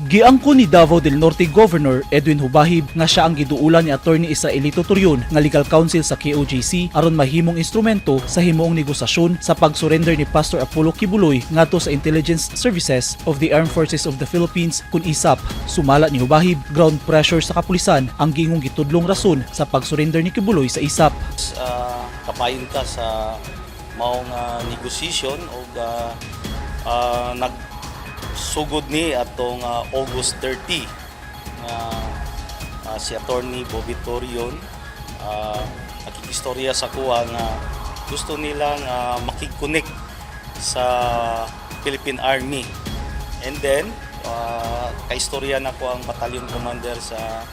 Giangko ni Davao del Norte Governor Edwin Hubahib nga siya ang giduulan ni Attorney Israelito Torion nga legal counsel sa KoJC aron mahimong instrumento sa himuong negosasyon sa pagsurender ni Pastor Apollo Quiboloy ngadto sa Intelligence Services of the Armed Forces of the Philippines kun ISAP. Sumala ni Hubahib, ground pressure sa kapulisan ang gingong gitudlong rason sa pagsurender ni Quiboloy sa ISAP. Kapayin ka sa maong negosasyon o nagsugod ni atong August 30 si Attorney Bobby Torion nakikistorya sa kuha nga gusto nilang makikonek sa Philippine Army, and then kaistorya na ko ang battalion commander sa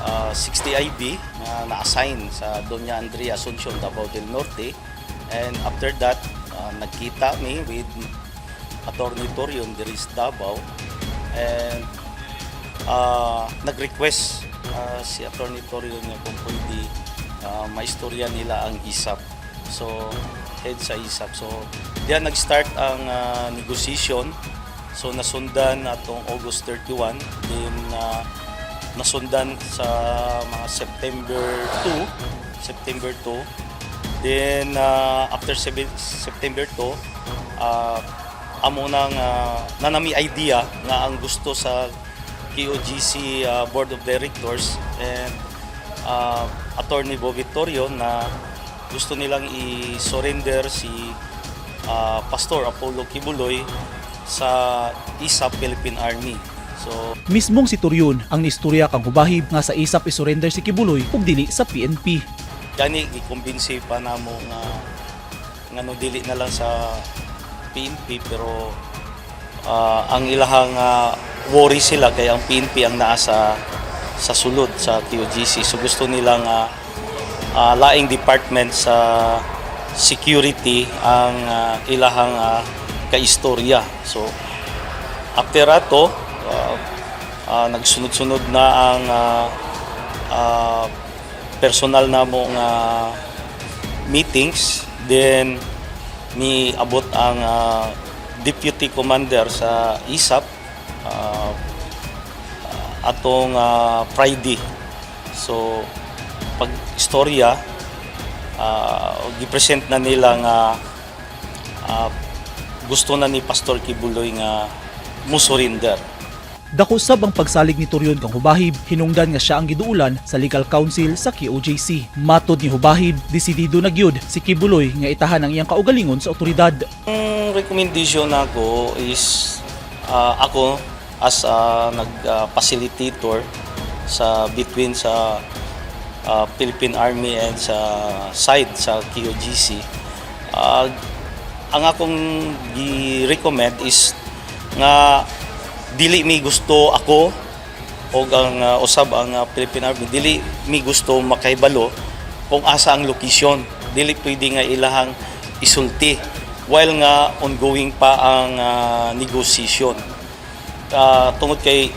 60 IB na na-assign sa Doña Andrea Asuncion, Davao del Norte, and after that nagkita mi with Attorney Torion diri sa Davao, and nag-request si Attorney Torion nga kung pwede maistorya nila ang ISAP. So head sa ISAP, so diyan nag-start ang negotiation. So nasundan atong August 31, then nasundan sa mga September 2, then after September 2 amo nang nanami idea nga ang gusto sa KoJC Board of Directors and Attorney Bobby Torion na gusto nilang i-surrender si Pastor Apollo Quiboloy sa ISAP Philippine Army. So mismong si Torion ang nistorya kang Hubahib nga sa ISAP isurrender si Quiboloy ug dili sa PNP. Gani gikumbinsi pa namo nga ngano dili na lang sa PNP, pero ang ilahang worry sila kay ang PNP ang naa sa sulod sa KoJC. So gusto nilang laing department sa security ang ilahang kaistorya. So after ato nagsunod-sunod na ang personal na mong meetings, then ni abot ang deputy commander sa ISAP atong Friday. So pag istorya gipresent na nila nga gusto na ni Pastor Quiboloy nga musurender. Dako sab ang pagsalig ni Torion kang Hubahib, hinungdan nga siya ang giduulan sa legal counsel sa KoJC. Matod ni Hubahib, desidido na gyud si Quiboloy nga itahan ang iyang kaugalingon sa otoridad. Ang recommendation nako is ako as nag-facilitator sa between sa Philippine Army and sa side sa KoJC. Ang akong gi-recommend is nga dili mi gusto ako o ang usab ang Philippine Army, dili mi gusto makahibalo kung asa ang location. Dili pwede nga ilahang isulti while nga ongoing pa ang negotiation. Tungod kay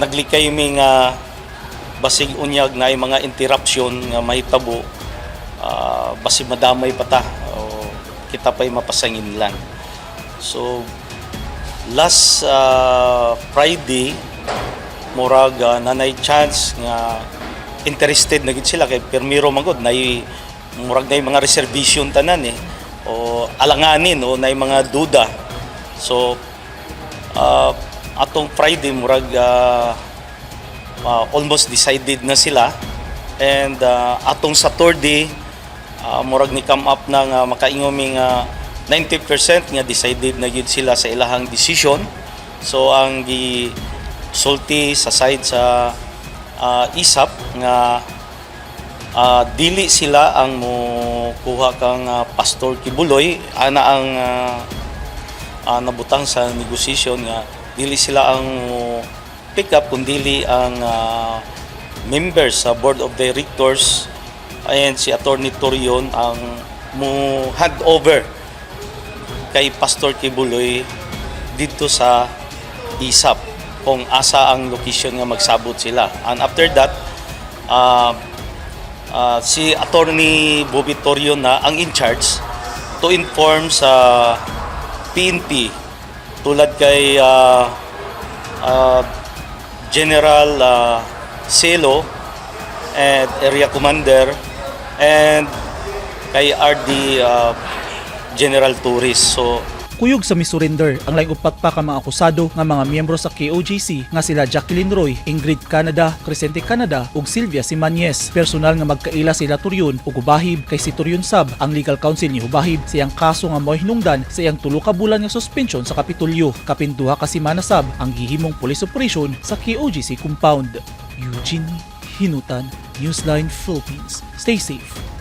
naglikay mi nga basig unyag na mga interruption nga mahitabo, basig madamay pa ta o kita pa'y mapasangin lang. So last Friday murag nanay chance nga interested na gid sila kay permiro magod nay murag nay mga reservation tanan o alanganin o nay mga duda. So atong Friday murag almost decided na sila, and atong Saturday murag ni come up na nga makaingomi nga 90% nga decided na gyud sila sa ilahang decision. So ang gisulti sa side sa ISAP nga dili sila ang mo kuha kang Pastor Quiboloy, ana ang nabutang sa negotiation nga dili sila ang pick up kundi ang members sa Board of Directors and si Attorney Torion ang mo hand over kay Pastor Quiboloy dito sa ISAP kung asa ang location nga magsabot sila. And after that si Attorney Bobby Torion na ang in charge to inform sa PNP tulad kay General Selo and Area Commander and kay RD General Tourist. So Kuyog sa misurender ang laing upat pa ka mga akusado nga mga miyembro sa KoJC nga sila Jacqueline Roy, Ingrid Canada, Crescente Canada ug Sylvia Simañez. Personal nga magkaila sila Turyon ug Hubahib kay si Turyon Sab ang legal counsel ni Hubahib sa iyang kaso nga mo'y hinungdan sa iyang 3 ka bulan nga suspension sa Kapitolyo. Kapin 2 ka semana sab ang gihimong police operation sa KoJC compound. Eugene Hinutan, Newsline Philippines. Stay safe.